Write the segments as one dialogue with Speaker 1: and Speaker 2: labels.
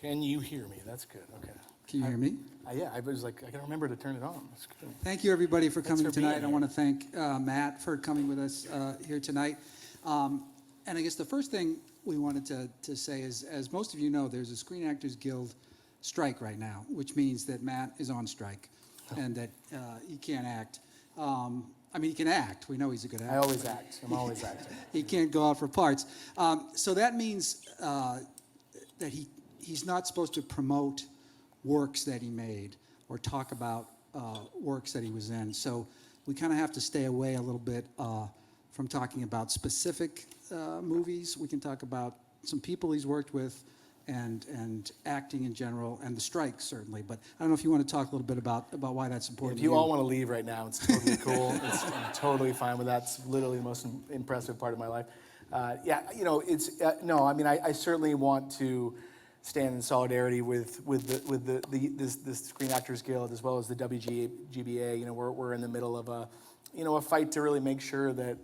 Speaker 1: Can you hear me? That's good. Okay.
Speaker 2: Can you hear me?
Speaker 1: Yeah, I was like, I can remember to turn it on. That's good.
Speaker 2: Thank you, everybody, for coming
Speaker 1: for being
Speaker 2: tonight. I
Speaker 1: here.
Speaker 2: want to thank Matt for coming with us here tonight. And I guess the first thing we wanted to say is, as most of you know, there's a Screen Actors Guild strike right now, which means that Matt is on strike and that he can't act. I mean, he can act. We know he's a good actor.
Speaker 1: I always act. I'm always acting.
Speaker 2: He can't go out for parts. So that means that he's not supposed to promote works that he made or talk about works that he was in. So we kind of have to stay away a little bit from talking about specific movies. We can talk about some people he's worked with and acting in general, and the strike, certainly. But I don't know if you want to talk a little bit about why that's important.
Speaker 1: If you all want to leave right now, it's totally cool. I'm totally fine with that. It's literally the most impressive part of my life. Yeah, you know, it's no. I mean, I certainly want to stand in solidarity with the Screen Actors Guild as well as the WGBA. You know, we're in the middle of a fight to really make sure that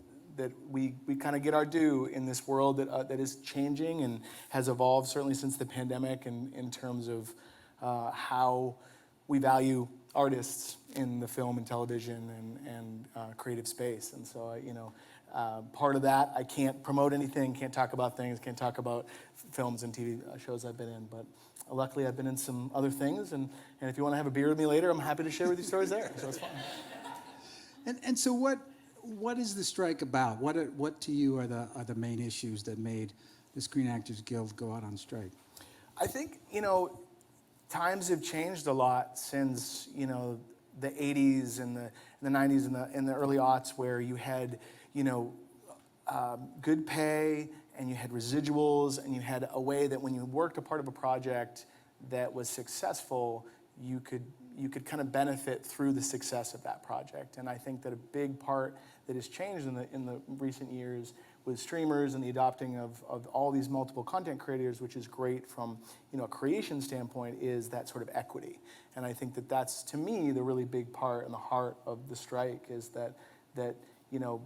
Speaker 1: we kind of get our due in this world that is changing and has evolved certainly since the pandemic, and in terms of how we value artists in the film and television and creative space. And so, you know, part of that, I can't promote anything, can't talk about things, can't talk about films and TV shows I've been in, but luckily I've been in some other things, and if you want to have a beer with me later, I'm happy to share with you stories there, so it's fun.
Speaker 2: And so what is the strike about? What to you are the main issues that made the Screen Actors Guild go out on strike?
Speaker 1: I think, you know, times have changed a lot since, you know, the 80s and the 90s and the early aughts, where you had, you know, good pay and you had residuals, and you had a way that when you worked a part of a project that was successful, you could kind of benefit through the success of that project. And I think that a big part that has changed in the recent years with streamers and the adopting of all these multiple content creators, which is great from, you know, a creation standpoint, is that sort of equity. And I think that that's, to me, the really big part and the heart of the strike, is that you know,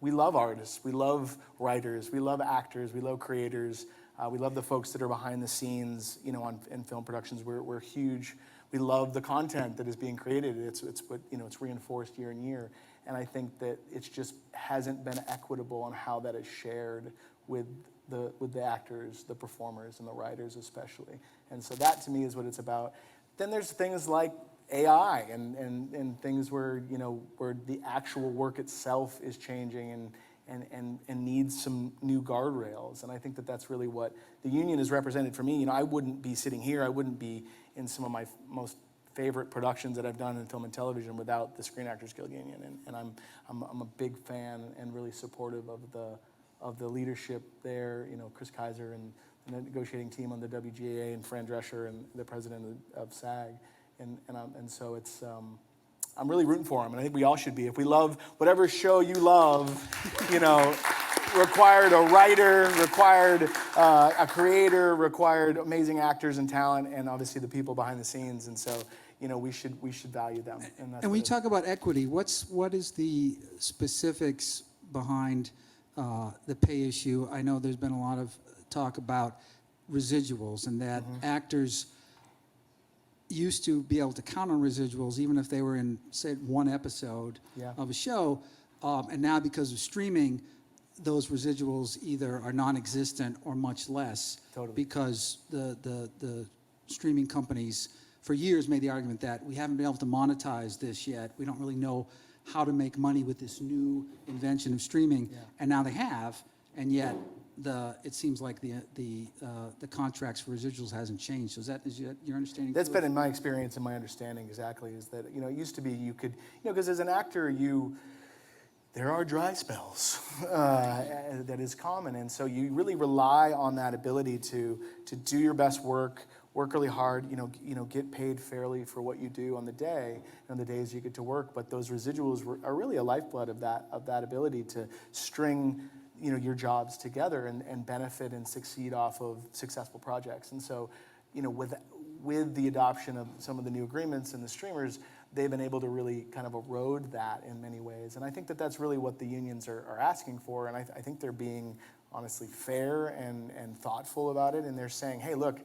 Speaker 1: we love artists, we love writers, we love actors, we love creators, we love the folks that are behind the scenes, you know, in film productions. We're huge. We love the content that is being created. It's what, you know, it's reinforced year in year. And I think that it's just hasn't been equitable on how that is shared with the actors, the performers, and the writers especially. And so that, to me, is what it's about. Then there's things like AI and things where, you know, where the actual work itself is changing and needs some new guardrails. And I think that that's really what the union has represented for me. You know, I wouldn't be sitting here, I wouldn't be in some of my most favorite productions that I've done in film and television without the Screen Actors Guild Union. And I'm a big fan and really supportive of the leadership there. You know, Chris Kaiser and the negotiating team on the WGA, and Fran Drescher, and the president of SAG. And so it's I'm really rooting for him, and I think we all should be. If we love whatever show you love, you know, required a writer, required a creator, required amazing actors and talent, and obviously the people behind the scenes. And so, you know, we should value them. And
Speaker 2: when you talk about equity, what is the specifics behind the pay issue? I know there's been a lot of talk about residuals, and that actors used to be able to count on residuals even if they were in, say, one episode of a show, and now because of streaming, those residuals either are non-existent or much less.
Speaker 1: Totally.
Speaker 2: Because the streaming companies for years made the argument that we haven't been able to monetize this yet. We don't really know how to make money with this new invention of streaming, and now they have, and yet it seems like the contracts for residuals hasn't changed. So is your understanding?
Speaker 1: That's been in my experience and my understanding exactly, is that, you know, it used to be you could, you know, because as an actor there are dry spells that is common, and so you really rely on that ability to do your best work really hard, you know, get paid fairly for what you do on the day and on the days you get to work. But those residuals are really a lifeblood of that ability to string, you know, your jobs together and benefit and succeed off of successful projects. And so, you know, with the adoption of some of the new agreements and the streamers, they've been able to really kind of erode that in many ways. And I think that that's really what the unions are asking for, and I think they're being honestly fair and thoughtful about it. And they're saying, hey, look,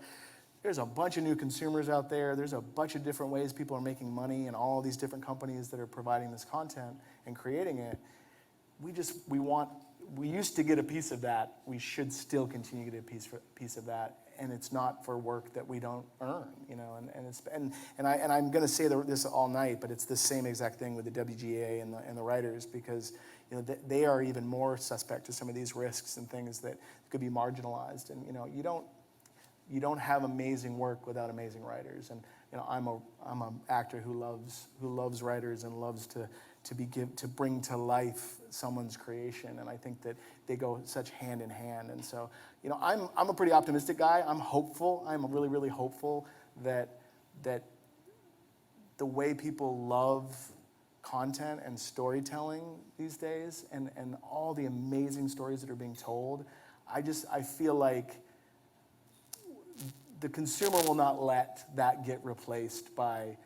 Speaker 1: there's a bunch of new consumers out there. There's a bunch of different ways people are making money, and all these different companies that are providing this content and creating it. We used to get a piece of that. We should still continue to get a piece of that. And it's not for work that we don't earn, and I'm going to say this all night, but it's the same exact thing with the WGA and the writers, because they are even more suspect to some of these risks and things that could be marginalized. And you don't have amazing work without amazing writers. And I'm an actor who loves writers and loves to bring to life someone's creation, and I think that they go such hand in hand. And so, I'm a pretty optimistic guy. I'm hopeful. I'm really, really hopeful that the way people love content and storytelling these days, and all the amazing stories that are being told, I feel like the consumer will not let that get replaced by,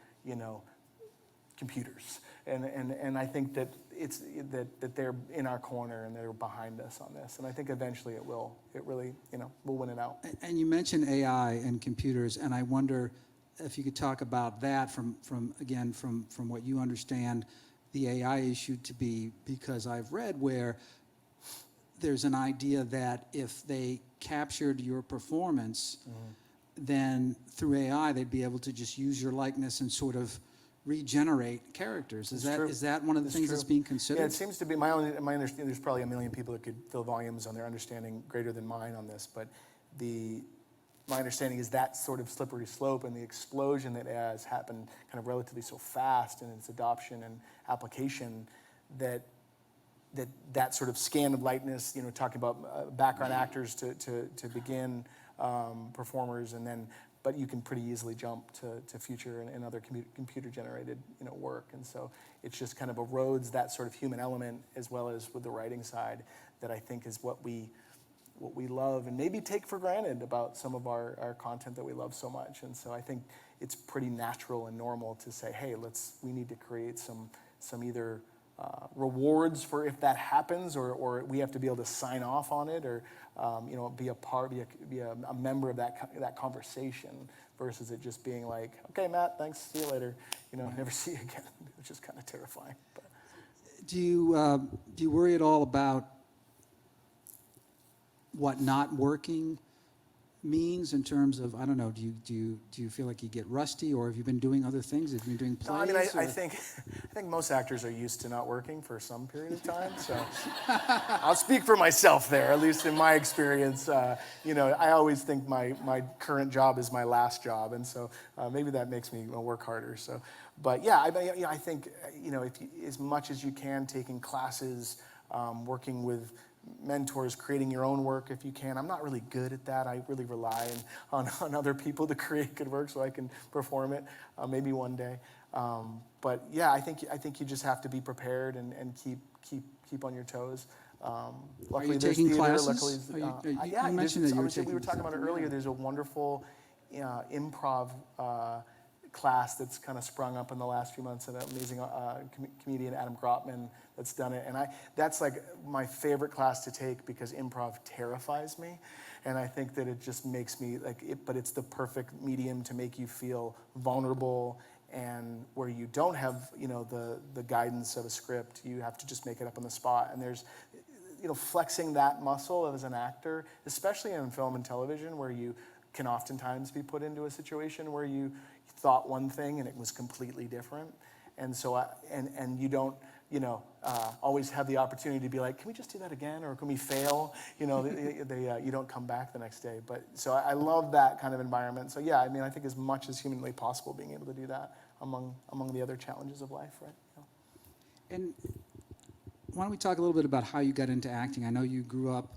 Speaker 1: computers. And I think that that they're in our corner and they're behind us on this. And I think eventually it will. It really, we'll win it out.
Speaker 2: And you mentioned AI and computers, and I wonder if you could talk about that from what you understand the AI issue to be, because I've read where there's an idea that if they captured your performance, then through AI they'd be able to just use your likeness and sort of regenerate characters. Is that one of the things that's being considered?
Speaker 1: Yeah, it seems to be my understanding. There's probably a million people that could fill volumes on their understanding greater than mine on this, but my understanding is that sort of slippery slope and the explosion that has happened kind of relatively so fast in its adoption and application, that sort of scan of likeness, talking about background actors to begin, performers, but you can pretty easily jump to future and other computer-generated work. And so it just kind of erodes that sort of human element, as well as with the writing side, that I think is what we love and maybe take for granted about some of our content that we love so much. And so I think it's pretty natural and normal to say, hey, we need to create some either rewards for if that happens, or we have to be able to sign off on it, or be a member of that conversation, versus it just being like, okay, Matt, thanks, see you later, never see you again, which is kind of terrifying. But.
Speaker 2: Do you worry at all about what not working means in terms of, I don't know, do you feel like you get rusty, or have you been doing other things? Have you been doing plays?
Speaker 1: No, I think most actors are used to not working for some period of time. So I'll speak for myself there, at least in my experience. I always think my current job is my last job, and so maybe that makes me work harder. So, but yeah, I think if you, as much as you can, taking classes, working with mentors, creating your own work if you can. I'm not really good at that. I really rely on other people to create good work so I can perform it, maybe one day. But yeah, I think you just have to be prepared and keep on your toes. Luckily,
Speaker 2: are you
Speaker 1: there's
Speaker 2: taking
Speaker 1: theater.
Speaker 2: classes?
Speaker 1: Luckily,
Speaker 2: you mentioned that you were taking.
Speaker 1: We were talking about it earlier. There's a wonderful improv class that's kind of sprung up in the last few months. An amazing comedian, Adam Grotman, that's done it. And that's like my favorite class to take, because improv terrifies me. And I think that it just makes me but it's the perfect medium to make you feel vulnerable, and where you don't have, the guidance of a script. You have to just make it up on the spot. And there's, flexing that muscle as an actor, especially in film and television, where you can oftentimes be put into a situation where you thought one thing and it was completely different. And so, and you don't, always have the opportunity to be like, can we just do that again? Or can we fail? You don't come back the next day. But so I love that kind of environment. So yeah, I think as much as humanly possible, being able to do that among the other challenges of life, right?
Speaker 2: And why don't we talk a little bit about how you got into acting? I know you grew up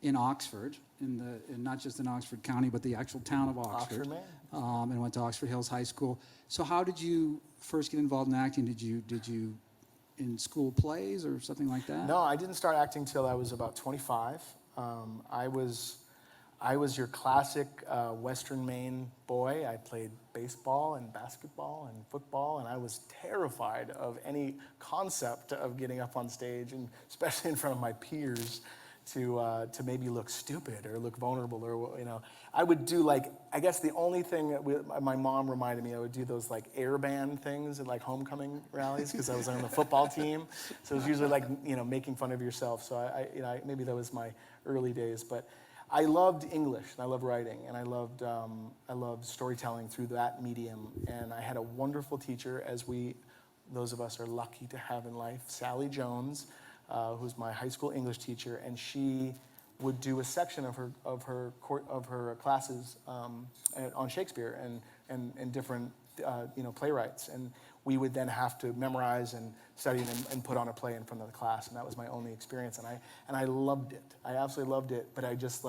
Speaker 2: in Oxford, in not just in Oxford County, but the actual town of Oxford.
Speaker 1: Maine.
Speaker 2: And went to Oxford Hills High School. So how did you first get involved in acting? Did you in school plays or something like that?
Speaker 1: No, I didn't start acting till I was about 25. I was your classic Western Maine boy. I played baseball and basketball and football, and I was terrified of any concept of getting up on stage, and especially in front of my peers, to maybe look stupid or look vulnerable, or I would do like, I guess the only thing that my mom reminded me, I would do those like air band things at like homecoming rallies because I was on the football team, so it was usually like making fun of yourself. So maybe that was my early days, but I loved English and I loved writing and I loved storytelling through that medium, and I had a wonderful teacher, as those of us are lucky to have in life, Sally Jones, who's my high school English teacher, and she would do a section of her classes on Shakespeare and different playwrights, and we would then have to memorize and study and put on a play in front of the class, and that was my only experience, and I loved it. I absolutely loved it, but I just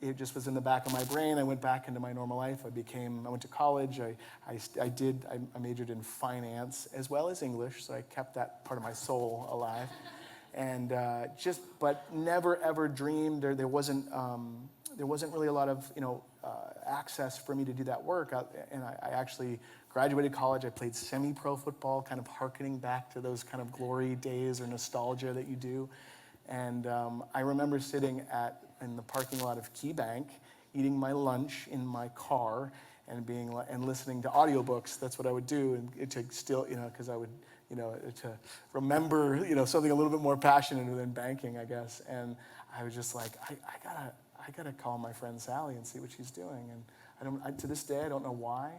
Speaker 1: it just was in the back of my brain. I went back into my normal life. I went to college. I majored in finance as well as English, so I kept that part of my soul alive. And but never ever dreamed, there wasn't really a lot of access for me to do that work. And I actually graduated college. I played semi-pro football, kind of hearkening back to those kind of glory days or nostalgia that you do. And I remember sitting in the parking lot of Key Bank, eating my lunch in my car, and listening to audiobooks. That's what I would do, and to still, because I would, to remember, something a little bit more passionate than banking, I guess. And I was just like, I gotta call my friend Sally and see what she's doing. And to this day, I don't know why.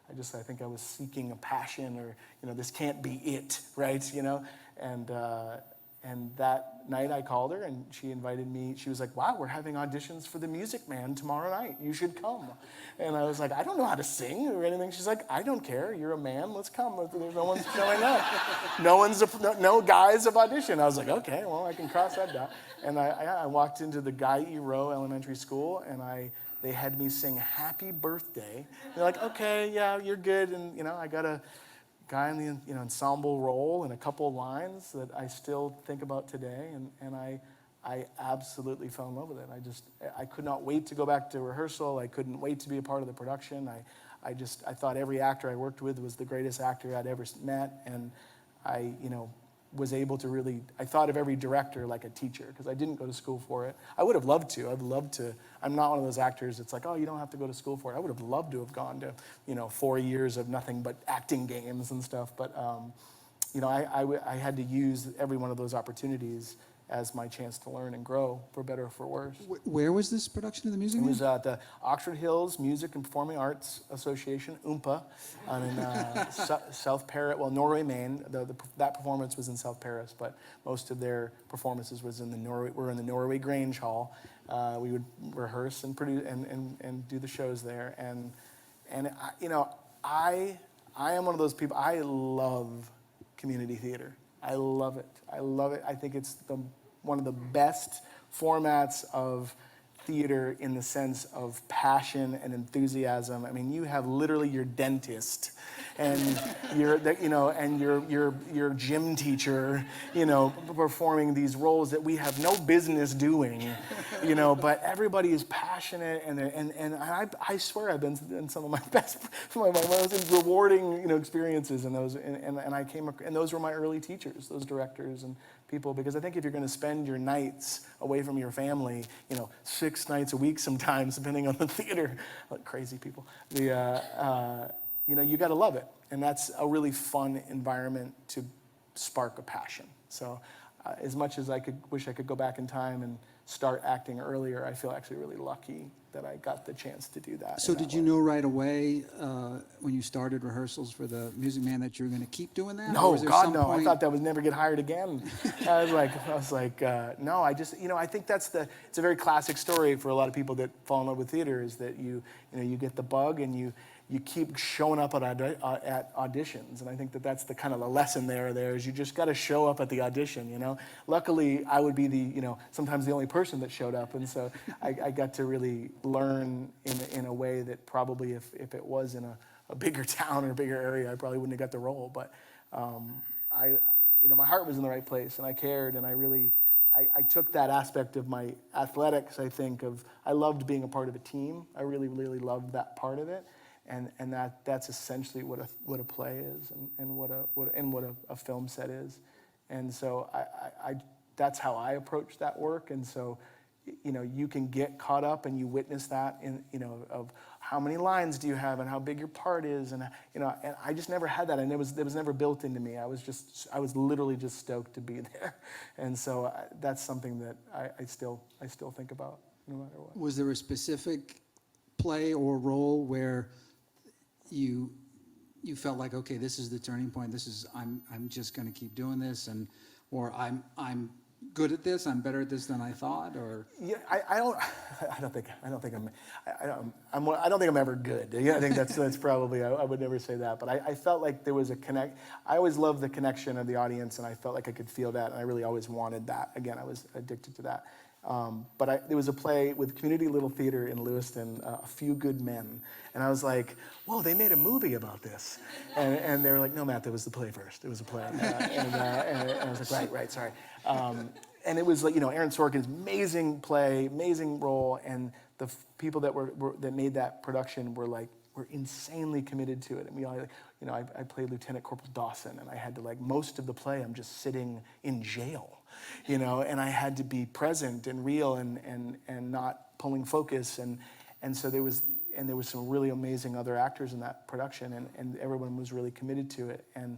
Speaker 1: I think I was seeking a passion, or this can't be it, right? And that night I called her and she invited me. She was like, wow, we're having auditions for The Music Man tomorrow night. You should come. And I was like, I don't know how to sing or anything. She's like, I don't care. You're a man. Let's come. There's no one's showing up. No guys have auditioned. I was like, okay, well, I can cross that out. And I walked into the Guy E. Rowe Elementary School, and they had me sing Happy Birthday. They're like, okay, yeah, you're good. And, I got a guy in the ensemble role and a couple of lines that I still think about today, and I absolutely fell in love with it. I could not wait to go back to rehearsal. I couldn't wait to be a part of the production. I thought every actor I worked with was the greatest actor I'd ever met, and I was able to really, I thought of every director like a teacher, because I didn't go to school for it. I would have loved to. I'd love to. I'm not one of those actors that's like, oh, you don't have to go to school for it. I would have loved to have gone to, 4 years of nothing but acting games and stuff. But, I had to use every one of those opportunities as my chance to learn and grow, for better or for worse.
Speaker 2: Where was this production of The Music
Speaker 1: It
Speaker 2: Man?
Speaker 1: was at the Oxford Hills Music and Performing Arts Association, OOMPA, in South Paris, Norway, Maine. That performance was in South Paris, but most of their performances were in the Norway Grange Hall. We would rehearse and produce and do the shows there. And I am one of those people. I love community theater. I love it. I think it's one of the best formats of theater in the sense of passion and enthusiasm. I mean, you have literally your dentist and your gym teacher, performing these roles that we have no business doing, but everybody is passionate, and I swear I've been in some of my most rewarding, experiences in those, and those were my early teachers, those directors and people, because I think if you're going to spend your nights away from your family, 6 nights a week sometimes, depending on the theater, like crazy people, you got to love it. And that's a really fun environment to spark a passion. So as much as wish I could go back in time and start acting earlier, I feel actually really lucky that I got the chance to do that.
Speaker 2: So did you know right away when you started rehearsals for The Music Man that you were going to keep doing that?
Speaker 1: No, God, no. I thought that would never get hired again. I was like, no. I think it's a very classic story for a lot of people that fall in love with theater, is that you get the bug and you keep showing up at auditions, and I think that's the kind of the lesson there is you just got to show up at the audition. Luckily, I would be sometimes the only person that showed up, and so I got to really learn in a way that probably if it was in a bigger town or a bigger area, I probably wouldn't have got the role. But my heart was in the right place, and I cared, and I took that aspect of my athletics. I loved being a part of a team. I really, really loved that part of it. And that's essentially what a play is, and what a film set is. And so that's how I approach that work. And so, you know, you can get caught up and you witness that in, you know, of how many lines do you have and how big your part is, and you know, and I just never had that, and it was never built into me. I was literally just stoked to be there, and so that's something that I still think about no matter what.
Speaker 2: Was there a specific play or role where you felt like, okay, this is the turning point. This is I'm just going to keep doing this, or I'm good at this. I'm better at this than I thought. Or
Speaker 1: yeah, I don't think I'm ever good. Yeah, I think that's probably I would never say that. But I felt like there was a connect. I always loved the connection of the audience, and I felt like I could feel that, and I really always wanted that. Again, I was addicted to that. But there was a play with Community Little Theater in Lewiston, A Few Good Men. And I was like, whoa, they made a movie about this. And they were like, no, Matt, that was the play first. It was a play. And I was like, right, sorry. And it was like, you know, Aaron Sorkin's amazing play, amazing role. And the people that made that production were insanely committed to it. And we all, you know, I played Lieutenant Corporal Dawson, and I had to, like, most of the play, I'm just sitting in jail, you know, and I had to be present and real and not pulling focus. And so there was some really amazing other actors in that production, and everyone was really committed to it. And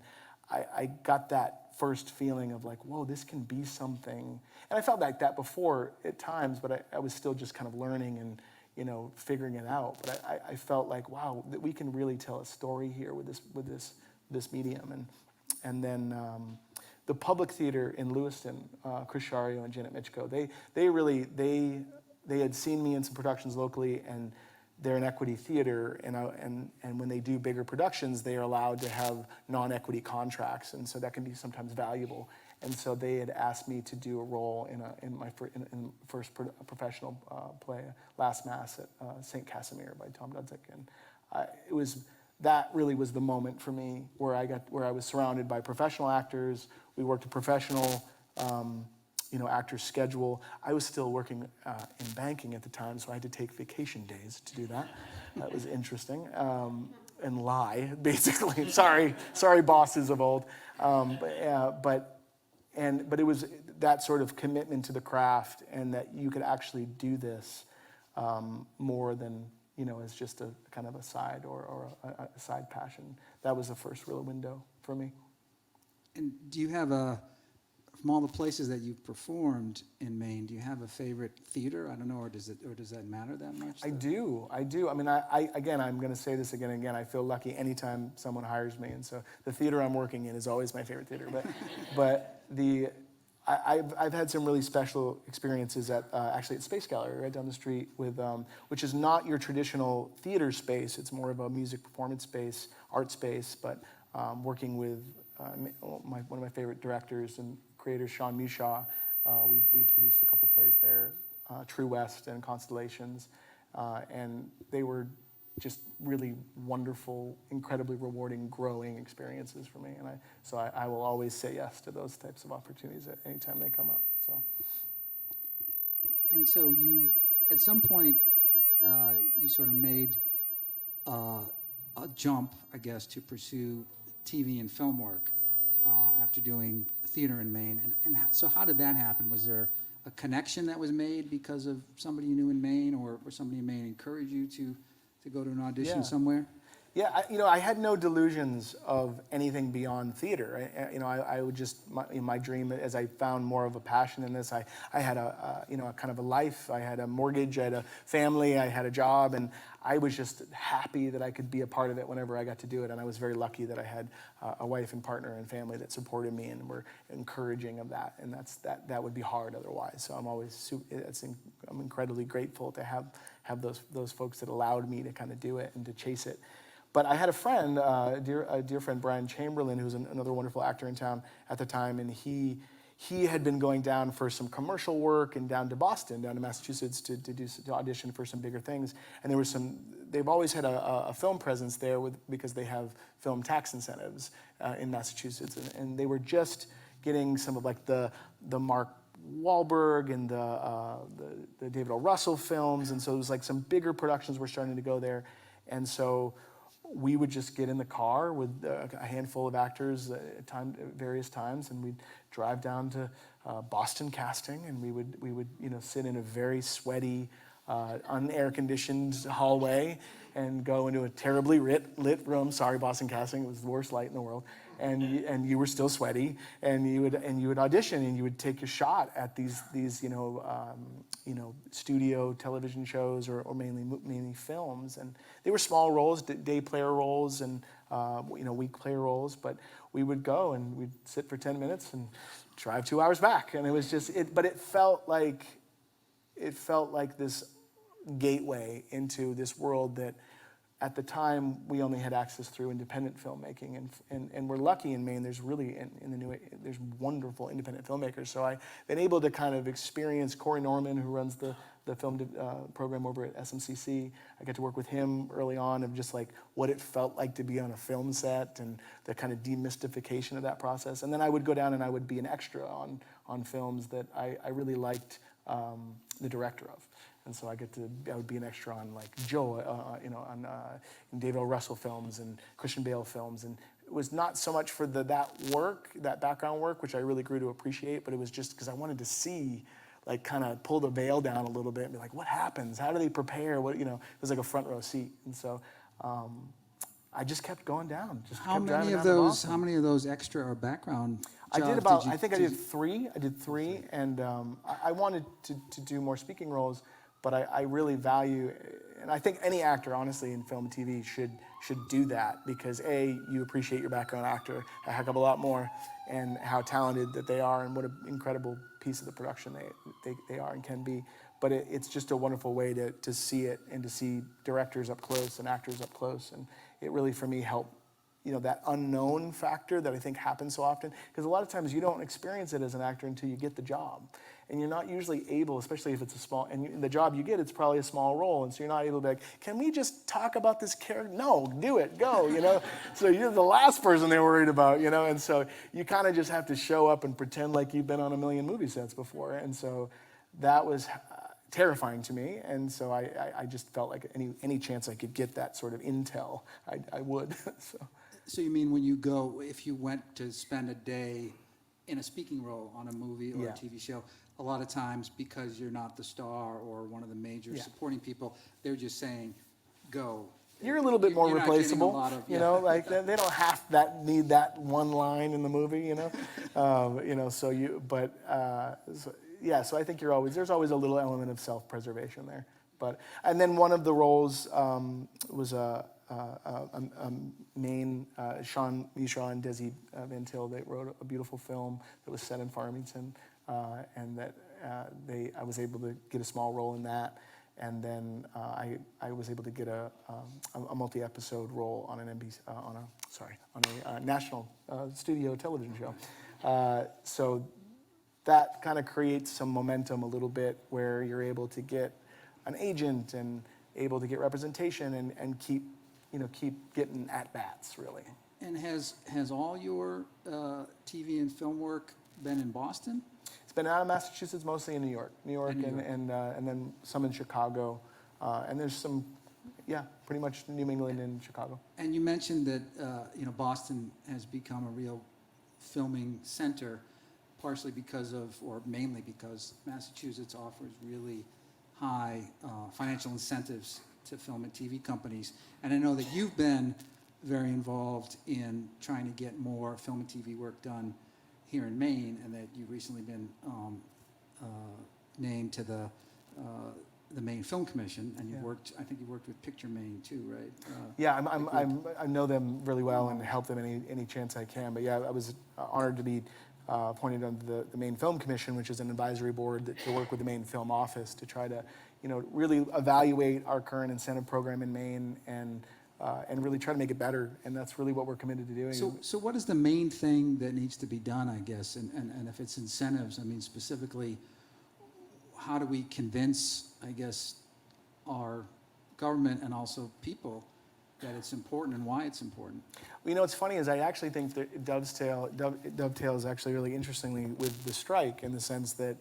Speaker 1: I got that first feeling of like, whoa, this can be something. And I felt like that before at times, but I was still just kind of learning and, you know, figuring it out. But I felt like, wow, that we can really tell a story here with this medium. And then the Public Theater in Lewiston, Chris Shario and Janet Mitchko, they had seen me in some productions locally, and they're an equity theater, and when they do bigger productions, they are allowed to have non-equity contracts, and so that can be sometimes valuable. And so they had asked me to do a role in my first professional play, Last Mass at St. Casimir by Tom Dudzik, and that really was the moment for me where I was surrounded by professional actors. We worked a professional actor's schedule. I was still working in banking at the time, so I had to take vacation days to do that. That was interesting, and lie, basically. Sorry, bosses of old. But it was that sort of commitment to the craft, and that you could actually do this more than, you know, as just a kind of a side or a side passion. That was the first real window for me.
Speaker 2: And do you have from all the places that you've performed in Maine, do you have a favorite theater? I don't know, or does that matter that much?
Speaker 1: I do. I mean, again, I'm going to say this again and again. I feel lucky anytime someone hires me, and so the theater I'm working in is always my favorite theater. But I've had some really special experiences actually at Space Gallery right down the street with, which is not your traditional theater space. It's more of a music performance space, art space, but working with one of my favorite directors and creators, Sean Mushaw. We produced a couple plays there, True West and Constellations, and they were just really wonderful, incredibly rewarding, growing experiences for me. And so I will always say yes to those types of opportunities at any time they come up. So.
Speaker 2: And so you, at some point, you sort of made a jump, I guess, to pursue TV and film work after doing theater in Maine. And so how did that happen? Was there a connection that was made because of somebody you knew in Maine, or somebody in Maine encouraged you to go to an audition somewhere?
Speaker 1: Yeah, I had no delusions of anything beyond theater. I would just, my dream, as I found more of a passion in this, I had a kind of a life. I had a mortgage, I had a family, I had a job, and I was just happy that I could be a part of it whenever I got to do it. And I was very lucky that I had a wife and partner and family that supported me and were encouraging of that. And that would be hard otherwise. So I'm incredibly grateful to have those folks that allowed me to kind of do it and to chase it. But I had a friend, a dear friend, Brian Chamberlain, who's another wonderful actor in town at the time, and he had been going down for some commercial work and down to Boston, down to Massachusetts to audition for some bigger things. And they've always had a film presence there because they have film tax incentives in Massachusetts, and they were just getting some of like the Mark Wahlberg and the David O. Russell films, and so it was like some bigger productions were starting to go there, and so we would just get in the car with a handful of actors at various times, and we'd drive down to Boston casting, and we would sit in a very sweaty, unair conditioned hallway and go into a terribly lit room. Sorry, Boston casting, it was the worst light in the world. And you were still sweaty, and you would audition, and you would take a shot at these studio television shows or mainly films, and they were small roles, day player roles, and week player roles. But we would go and we'd sit for 10 minutes and drive 2 hours back, and it was just it. But it felt like this gateway into this world that at the time we only had access through independent filmmaking, and we're lucky in Maine. There's really there's wonderful independent filmmakers. So I've been able to kind of experience Corey Norman, who runs the film program over at SMCC. I got to work with him early on of just like what it felt like to be on a film set and the kind of demystification of that process. And then I would go down and I would be an extra on films that I really liked the director of. And so I would be an extra on like Joe, in David O. Russell films and Christian Bale films. And it was not so much for that background work, which I really grew to appreciate, but it was just because I wanted to see, like kind of pull the veil down a little bit and be like, what happens? How do they prepare? It was like a front row seat. And so I just kept going down.
Speaker 2: How many of those extra or background jobs
Speaker 1: I did three. I did three, and I wanted to do more speaking roles, but I really value, and I think any actor, honestly, in film and TV should do that, because you appreciate your background actor a heck of a lot more, and how talented that they are, and what an incredible piece of the production they are and can be. But it's just a wonderful way to see it, and to see directors up close and actors up close, and it really, for me, helped that unknown factor that I think happens so often, because a lot of times you don't experience it as an actor until you get the job. And you're not usually able, especially if it's a small, and the job you get, it's probably a small role, and so you're not able to be like, can we just talk about this character? No, do it, go, So you're the last person they're worried about, and so you kind of just have to show up and pretend like you've been on a million movie sets before, and so that was terrifying to me, and so I just felt like any chance I could get that sort of intel, I would, so.
Speaker 2: So you mean if you went to spend a day in a speaking role on a movie or a TV show, a lot of times, because you're not the star or one of the major supporting people, they're just saying, go.
Speaker 1: You're a little bit more replaceable, they don't need that one line in the movie, so I think there's always a little element of self-preservation there. And then one of the roles was Maine, Sean Mishaw and Desi Van Til, they wrote a beautiful film that was set in Farmington, and that I was able to get a small role in that, and then I was able to get a multi-episode role on an a national studio television show. So that kind of creates some momentum a little bit, where you're able to get an agent and able to get representation and keep getting at-bats, really.
Speaker 3: And has all your TV and film work been in Boston?
Speaker 1: It's been out of Massachusetts, mostly in New York, and then some in Chicago, and there's some, pretty much New England and Chicago.
Speaker 3: And you mentioned that Boston has become a real filming center, partially because of, or mainly because, Massachusetts offers really high financial incentives to film and TV companies. And I know that you've been very involved in trying to get more film and TV work done here in Maine, and that you've recently been named to the Maine Film Commission, and you've worked. I think you worked with Picture Maine too, right?
Speaker 1: I know them really well and help them any chance I can. But I was honored to be appointed under the Maine Film Commission, which is an advisory board to work with the Maine Film Office to try to really evaluate our current incentive program in Maine and really try to make it better. And that's really what we're committed to doing.
Speaker 3: So what is the main thing that needs to be done, I guess? And if it's incentives, I mean, specifically, how do we convince, I guess, our government and also people that it's important and why it's important?
Speaker 1: Well, what's funny is I actually think that it dovetails actually really interestingly with the strike, in the sense that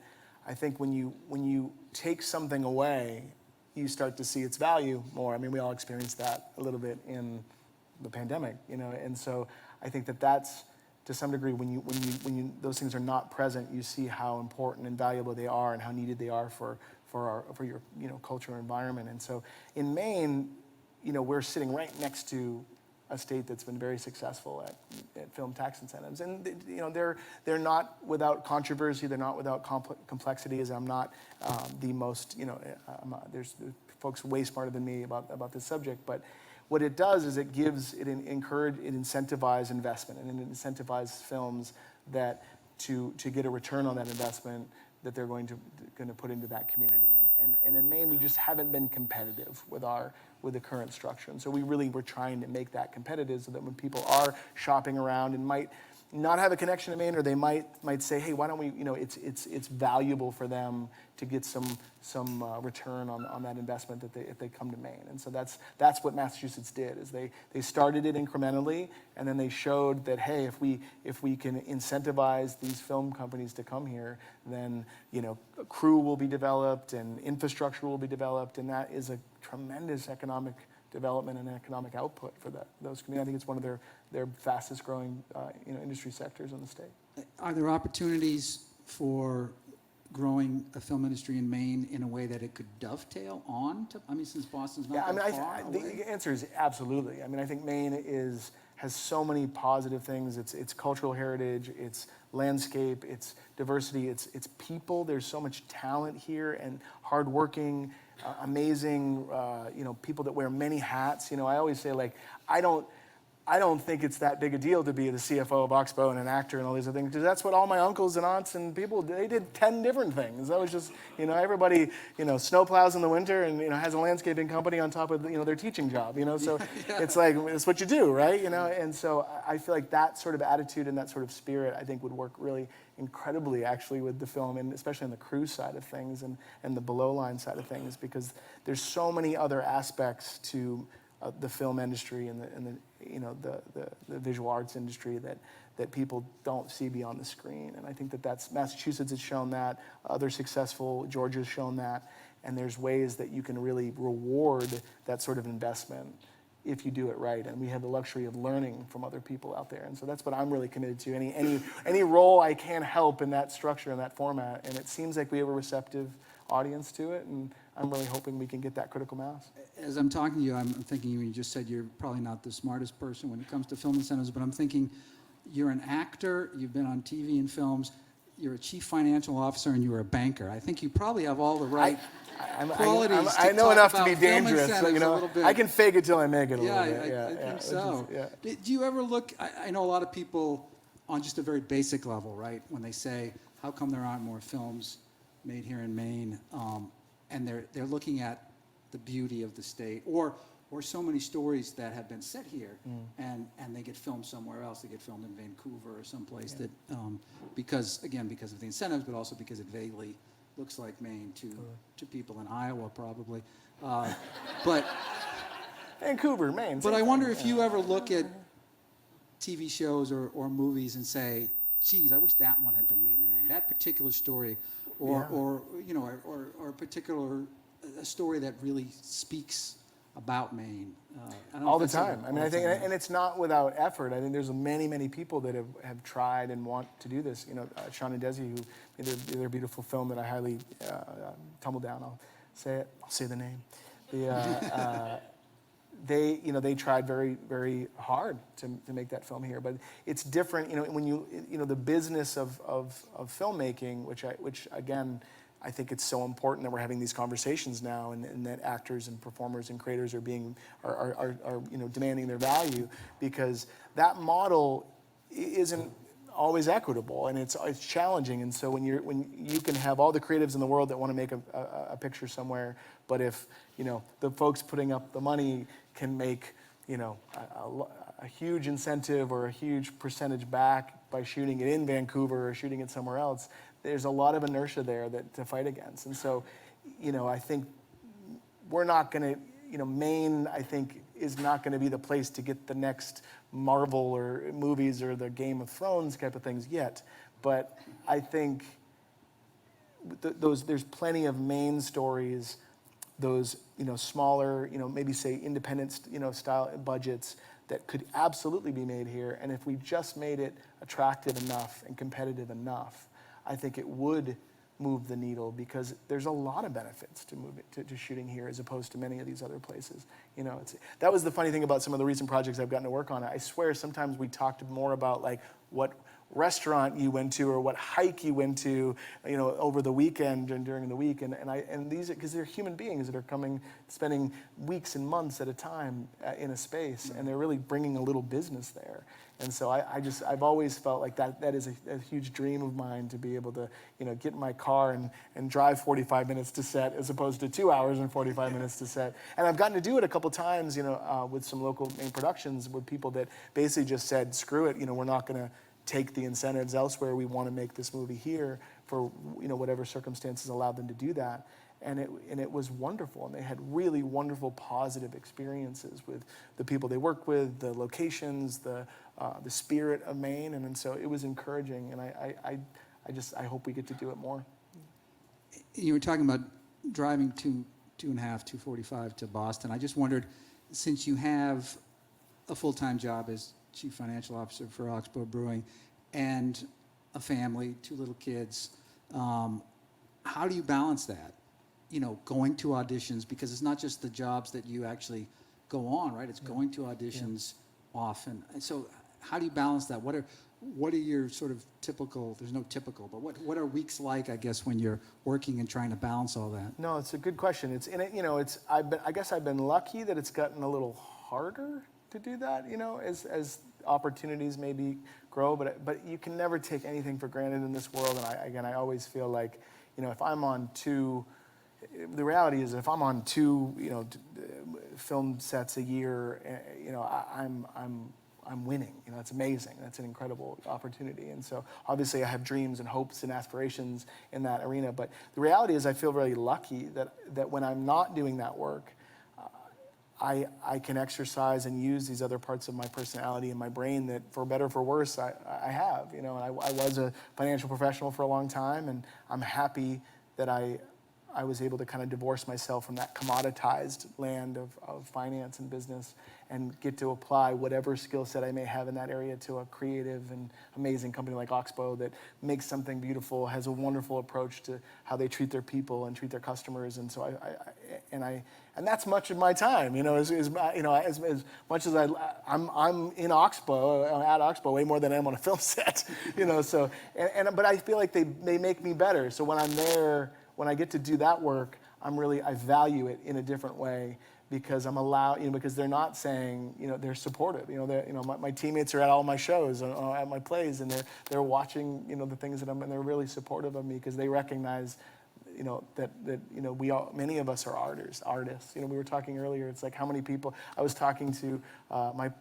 Speaker 1: I think when you take something away, you start to see its value more. I mean, we all experienced that a little bit in the pandemic, and so I think that's to some degree, when those things are not present, you see how important and valuable they are and how needed they are for your cultural environment. And so in Maine, we're sitting right next to a state that's been very successful at film tax incentives, and they're not without controversy. They're not without complexities. I'm not the most there's folks way smarter than me about this subject, but what it does is it incentivizes investment, and it incentivizes films that to get a return on that investment that they're going to put into that community. And in Maine, we just haven't been competitive with the current structure. And so we're trying to make that competitive so that when people are shopping around and might not have a connection to Maine, or they might say, hey, why don't we, it's valuable for them to get some return on that investment if they come to Maine. And so that's what Massachusetts did, is they started it incrementally, and then they showed that, hey, if we can incentivize these film companies to come here, then a crew will be developed and infrastructure will be developed, and that is a tremendous economic development and economic output for those communities. I think it's one of their fastest growing industry sectors in the state.
Speaker 2: Are there opportunities for growing a film industry in Maine in a way that it could dovetail on to, since Boston's not that far away?
Speaker 1: The answer is absolutely. I think Maine has so many positive things. It's cultural heritage, it's landscape, it's diversity, it's people. There's so much talent here, and hardworking, amazing, people that wear many hats. I always say, I don't think it's that big a deal to be the CFO of Oxbow and an actor and all these other things, because that's what all my uncles and aunts and people, they did 10 different things. That was just, everybody, snowplows in the winter and, has a landscaping company on top of, their teaching job, so
Speaker 2: Yeah.
Speaker 1: it's like, it's what you do, right? And so I feel like that sort of attitude and that sort of spirit, I think, would work really incredibly, actually, with the film, and especially on the crew side of things and the below line side of things, because there's so many other aspects to the film industry and the visual arts industry that people don't see beyond the screen. And I think that's Massachusetts has shown that, other successful, Georgia's shown that, and there's ways that you can really reward that sort of investment if you do it right. And we have the luxury of learning from other people out there. And so that's what I'm really committed to. Any role I can help in that structure, in that format. And it seems like we have a receptive audience to it, and I'm really hoping we can get that critical mass.
Speaker 2: As I'm talking to you, I'm thinking, you just said you're probably not the smartest person when it comes to film incentives, but I'm thinking you're an actor, you've been on TV and films, you're a chief financial officer, and you're a banker. I think you probably have all the right qualities
Speaker 1: I know
Speaker 2: talk
Speaker 1: enough to
Speaker 2: about
Speaker 1: be
Speaker 2: film
Speaker 1: dangerous.
Speaker 2: incentives a little bit.
Speaker 1: I can fake it till I make it a
Speaker 2: Yeah,
Speaker 1: little bit.
Speaker 2: I think so.
Speaker 1: Yeah.
Speaker 2: Do you ever look, I know a lot of people on just a very basic level, right, when they say, how come there aren't more films made here in Maine, and they're looking at the beauty of the state, or so many stories that have been set here, and they get filmed somewhere else. They get filmed in Vancouver or someplace that, because of the incentives, but also because it vaguely looks like Maine to people in Iowa, probably. But
Speaker 1: Vancouver, Maine.
Speaker 2: But I wonder if you ever look at TV shows or movies and say, geez, I wish that one had been made in Maine. That particular story, or a story that really speaks about Maine.
Speaker 1: All the time. I think, and it's not without effort. I think there's many people that have tried and want to do this. Sean and Desi, who made their beautiful film that I highly, Tumbledown, I'll say it. I'll say the name. They tried very, very hard to make that film here, but it's different. When the business of filmmaking, which again, I think it's so important that we're having these conversations now, and that actors and performers and creators are demanding their value, because that model isn't always equitable, and it's challenging. And so when you can have all the creatives in the world that want to make a picture somewhere, but if the folks putting up the money can make a huge incentive or a huge percentage back by shooting it in Vancouver or shooting it somewhere else, there's a lot of inertia there to fight against. And so, I think we're not going to, Maine, I think, is not going to be the place to get the next Marvel or movies or the Game of Thrones type of things yet. But I think there's plenty of Maine stories, those, smaller, maybe say independent, style budgets that could absolutely be made here. And if we just made it attractive enough and competitive enough, I think it would move the needle, because there's a lot of benefits to moving to shooting here as opposed to many of these other places. You know, that was the funny thing about some of the recent projects I've gotten to work on. I swear sometimes we talked more about like what restaurant you went to or what hike you went to, you know, over the weekend and during the week, and these, because they're human beings that are coming, spending weeks and months at a time in a space, and they're really bringing a little business there. And so I've always felt like that is a huge dream of mine, to be able to, you know, get in my car and drive 45 minutes to set as opposed to 2 hours and 45 minutes to set. And I've gotten to do it a couple times, you know, with some local Maine productions, with people that basically just said, screw it, you know, we're not going to take the incentives elsewhere. We want to make this movie here for, you know, whatever circumstances allowed them to do that. And it was wonderful, and they had really wonderful, positive experiences with the people they worked with, the locations, the spirit of Maine, and so it was encouraging. And I hope we get to do it more.
Speaker 2: You were talking about driving 2.5, 2:45 to Boston. I just wondered, since you have a full-time job as Chief Financial Officer for Oxbow Brewing and a family, 2 little kids, how do you balance that? You know, going to auditions, because it's not just the jobs that you actually go on, right? It's going to auditions often. And so how do you balance that? What are your sort of typical, there's no typical, but what are weeks like, I guess, when you're working and trying to balance all that?
Speaker 1: No, it's a good question. I guess I've been lucky that it's gotten a little harder to do that, you know, as opportunities maybe grow, but you can never take anything for granted in this world. And I always feel like, you know, if I'm on 2, the reality is if I'm on 2, you know, film sets a year, you know, I'm winning. You know, it's amazing. That's an incredible opportunity. And so obviously I have dreams and hopes and aspirations in that arena. But the reality is I feel very lucky that when I'm not doing that work, I can exercise and use these other parts of my personality and my brain that, for better or for worse, I have. You know, and I was a financial professional for a long time, and I'm happy that I was able to kind of divorce myself from that commoditized land of finance and business, and get to apply whatever skill set I may have in that area to a creative and amazing company like Oxbow that makes something beautiful, has a wonderful approach to how they treat their people and treat their customers. And so and that's much of my time, you know, as much as I'm in Oxbow, at Oxbow way more than I am on a film set, you know. So but I feel like they make me better. So when I'm there, when I get to do that work, I value it in a different way, because I'm allowed, you know, because they're not saying, you know, they're supportive. You know, my teammates are at all my shows, at my plays, and they're watching, you know, the things that and they're really supportive of me, because they recognize, you know, that you know, many of us are artists. You know, we were talking earlier. It's like how many people. I was talking to a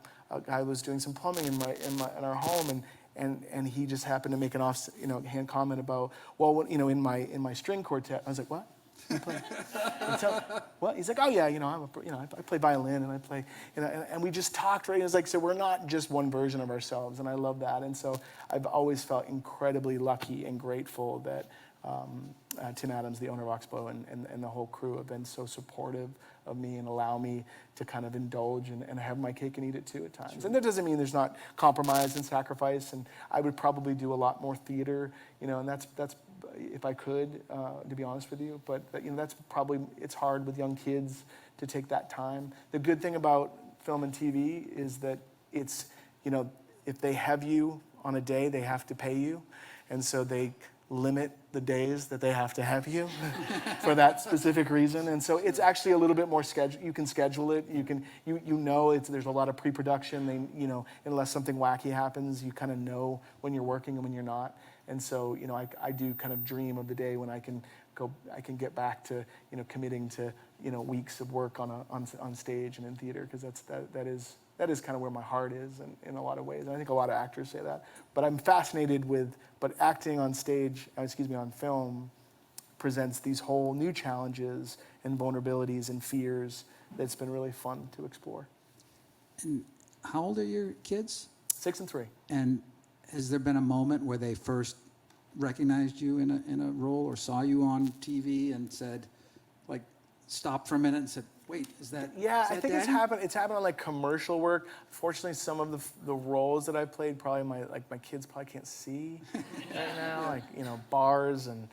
Speaker 1: guy who was doing some plumbing in our home, and he just happened to make an hand comment about, well, you know, in my string quartet. I was like, what? You play? What? He's like, oh yeah, you know, I play violin, and I play, you know, and we just talked, right? It was like, so we're not just one version of ourselves, and I love that. And so I've always felt incredibly lucky and grateful that Tim Adams, the owner of Oxbow, and the whole crew have been so supportive of me and allow me to kind of indulge and have my cake and eat it too at times. Sure. And that doesn't mean there's not compromise and sacrifice, and I would probably do a lot more theater, you know, and that's if I could, to be honest with you. But you know, that's probably, it's hard with young kids to take that time. The good thing about film and TV is that it's, you know, if they have you on a day, they have to pay you, and so they limit the days that they have to have you for that specific reason. And so it's actually a little bit more you can schedule it. You know, there's a lot of pre-production. You know, unless something wacky happens, you kind of know when you're working and when you're not. And so, you know, I do kind of dream of the day when I can get back to, you know, committing to, you know, weeks of work on stage and in theater, because that is kind of where my heart is in a lot of ways. And I think a lot of actors say that. But I'm fascinated but acting on stage, on film, presents these whole new challenges and vulnerabilities and fears that's been really fun to explore.
Speaker 2: And how old are your kids?
Speaker 1: 6 and 3.
Speaker 2: And has there been a moment where they first recognized you in a role, or saw you on TV and said, like, stopped for a minute and said,
Speaker 3: wait, is that
Speaker 1: Yeah,
Speaker 3: is
Speaker 1: I
Speaker 3: that
Speaker 1: think it's
Speaker 3: Daddy?
Speaker 1: happened. It's happened on like commercial work. Fortunately, some of the roles that I played, probably my kids probably can't see right now. Like bars and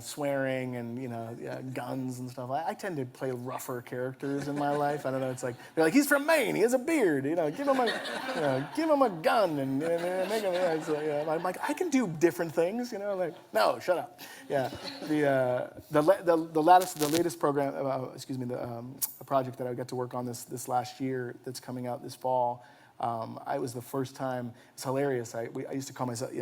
Speaker 1: swearing and guns and stuff. I tend to play rougher characters in my life. I don't know. It's like they're like, he's from Maine. He has a beard. Give him a gun and make him. I'm like, I can do different things. Like, no, shut up. Yeah, the latest program. A project that I got to work on this last year that's coming out this fall. It was the first time. It's hilarious. I used to call myself,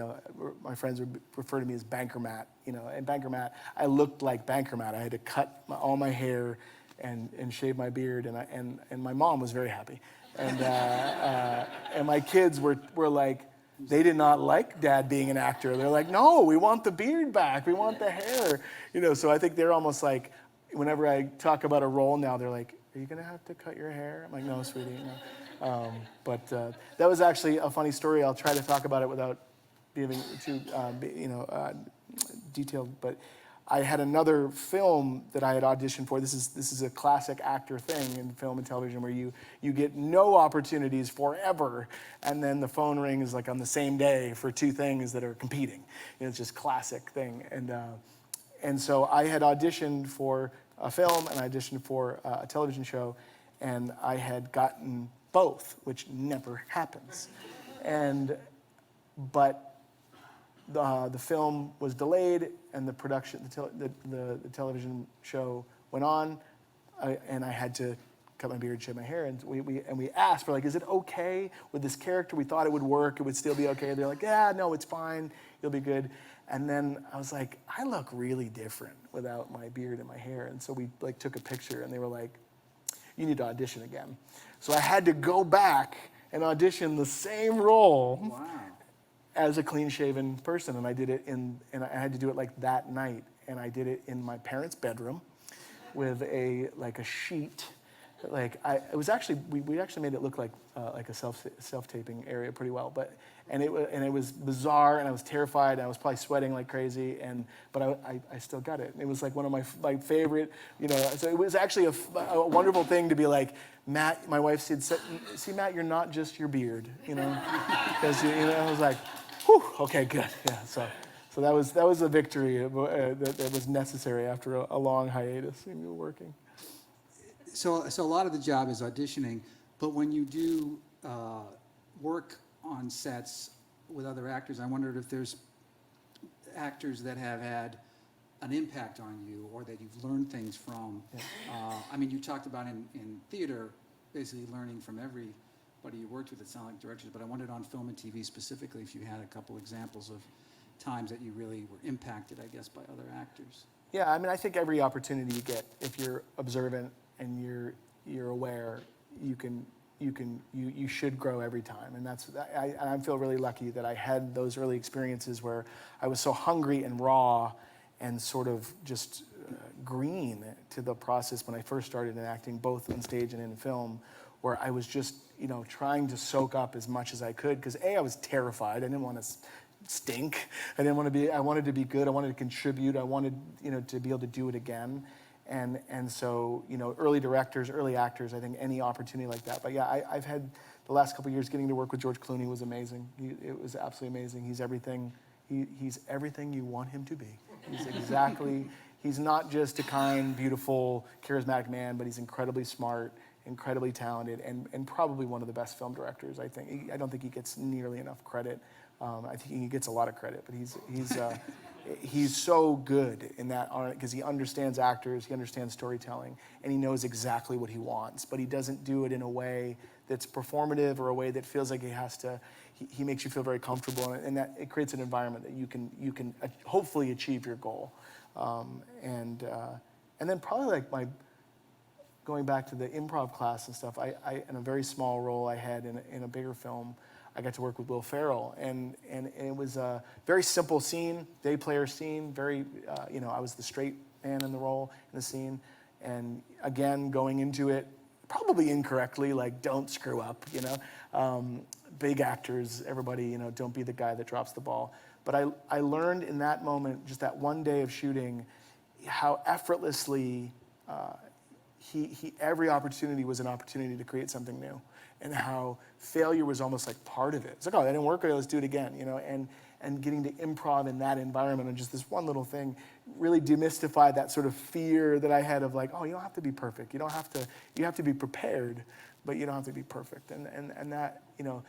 Speaker 1: my friends would refer to me as Banker Matt. And Banker Matt, I looked like Banker Matt. I had to cut all my hair and shave my beard, and my mom was very happy. And my kids were like, they did not like Dad being an actor. They're like, no, we want the beard back. We want the hair. So I think they're almost like, whenever I talk about a role now, they're like, are you gonna have to cut your hair? I'm like, no, sweetie, no. But that was actually a funny story. I'll try to talk about it without being too, detailed. But I had another film that I had auditioned for. This is a classic actor thing in film and television where you get no opportunities forever, and then the phone rings like on the same day for two things that are competing. It's just classic thing. And so I had auditioned for a film and I auditioned for a television show, and I had gotten both, which never happens. But the film was delayed, and the production, the television show went on, and I had to cut my beard, shave my hair, and we asked for is it okay with this character? We thought it would work, it would still be okay. They're like, yeah, no, it's fine, you'll be good. And then I was like, I look really different without my beard and my hair. And so we took a picture, and they were like, you need to audition again. So I had to go back and audition the same role.
Speaker 3: Wow.
Speaker 1: As a clean-shaven person, and I did it and I had to do it that night, and I did it in my parents' bedroom with a sheet. It was actually we actually made it look like a self-taping area pretty well, and it was bizarre, and I was terrified, and I was probably sweating like crazy, but I still got it. And it was one of my favorite, so it was actually a wonderful thing to be like, Matt, my wife said, see Matt, you're not just your beard, because I was like, whew, okay, good, yeah. So that was a victory that was necessary after a long hiatus in working.
Speaker 3: So a lot of the job is auditioning, but when you do work on sets with other actors, I wondered if there's actors that have had an impact on you or that you've learned things from. Yeah. You talked about in theater, basically learning from everybody you worked with that sound like directors, but I wondered on film and TV specifically if you had a couple examples of times that you really were impacted, I guess, by other actors.
Speaker 1: Yeah, I think every opportunity you get, if you're observant and you're aware, you should grow every time. And I feel really lucky that I had those early experiences where I was so hungry and raw and sort of just green to the process when I first started in acting, both on stage and in film, where I was just trying to soak up as much as I could, because I was terrified. I didn't want to stink. I wanted to be good. I wanted to contribute. I wanted to be able to do it again. And so, early directors, early actors, I think any opportunity like that. But yeah, I've had the last couple of years getting to work with George Clooney was amazing. It was absolutely amazing. He's everything. He's everything you want him to be. He's not just a kind, beautiful, charismatic man, but he's incredibly smart, incredibly talented, and probably one of the best film directors, I think. I don't think he gets nearly enough credit. I think he gets a lot of credit, but he's so good in that, because he understands actors, he understands storytelling, and he knows exactly what he wants, but he doesn't do it in a way that's performative or a way that feels like he has to. He makes you feel very comfortable, and that it creates an environment that you can hopefully achieve your goal. And then probably going back to the improv class and stuff, I in a very small role I had in a bigger film, I got to work with Will Ferrell, and it was a very simple scene, day player scene, very, I was the straight man in the role in the scene, and again, going into it, probably incorrectly, don't screw up, big actors, everybody, don't be the guy that drops the ball. But I learned in that moment, just that one day of shooting, how effortlessly every opportunity was an opportunity to create something new, and how failure was almost like part of it. It's like, oh, that didn't work, okay, let's do it again, you know, and getting to improv in that environment and just this one little thing really demystified that sort of fear that I had of like, oh, you don't have to be perfect. You have to be prepared, but you don't have to be perfect. And that, you know,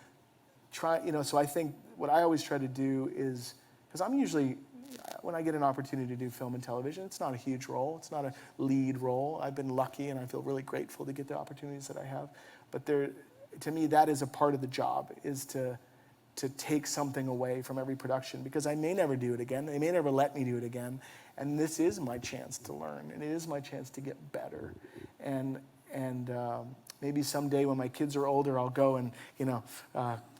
Speaker 1: so I think what I always try to do is, because I'm usually, when I get an opportunity to do film and television, it's not a huge role. It's not a lead role. I've been lucky and I feel really grateful to get the opportunities that I have. But to me, that is a part of the job, is to take something away from every production, because I may never do it again. They may never let me do it again. And this is my chance to learn, and it is my chance to get better. And maybe someday when my kids are older, I'll go and, you know,